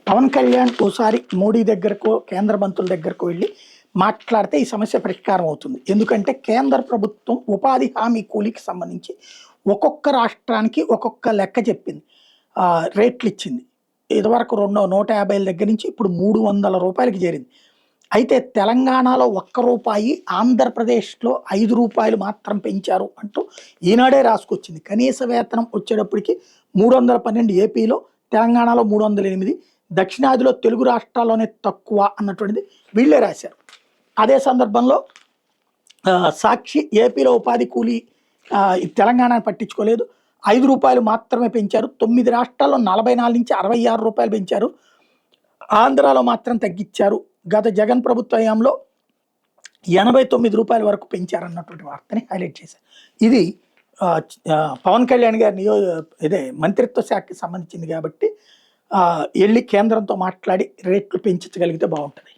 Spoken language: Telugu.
పవన్ కళ్యాణ్ ఓసారి మోడీ దగ్గరకో కేంద్ర మంత్రుల దగ్గరకు వెళ్ళి మాట్లాడితే ఈ సమస్య పరిష్కారం అవుతుంది. ఎందుకంటే కేంద్ర ప్రభుత్వం ఉపాధి హామీ కూలీకి సంబంధించి ఒక్కొక్క రాష్ట్రానికి ఒక్కొక్క లెక్క చెప్పింది. రేట్లు ఇచ్చింది. ఇదివరకు 150 దగ్గర నుంచి ఇప్పుడు 300 రూపాయలకి చేరింది. అయితే తెలంగాణలో ఒక్క రూపాయి, ఆంధ్రప్రదేశ్లో 5 రూపాయలు మాత్రం పెంచారు అంటూ ఈనాడే రాసుకొచ్చింది. కనీస వేతనం వచ్చేటప్పటికి 312 ఏపీలో, తెలంగాణలో 308, దక్షిణాదిలో తెలుగు రాష్ట్రాల్లోనే తక్కువ అన్నటువంటిది వీళ్ళే రాశారు. అదే సందర్భంలో సాక్షి ఏపీలో ఉపాధి కూలీ తెలంగాణను పట్టించుకోలేదు, 5 రూపాయలు మాత్రమే పెంచారు. 9 రాష్ట్రాల్లో 44 నుంచి 66 రూపాయలు పెంచారు. ఆంధ్రాలో మాత్రం తగ్గించారు. గత జగన్ ప్రభుత్వ హయాంలో 89 రూపాయల వరకు పెంచారన్నటువంటి వార్తని హైలైట్ చేశారు. ఇది పవన్ కళ్యాణ్ గారి ఇదే మంత్రిత్వ శాఖకి సంబంధించింది కాబట్టి వెళ్ళి కేంద్రంతో మాట్లాడి రేట్లు పెంచగలిగితే బాగుంటుంది.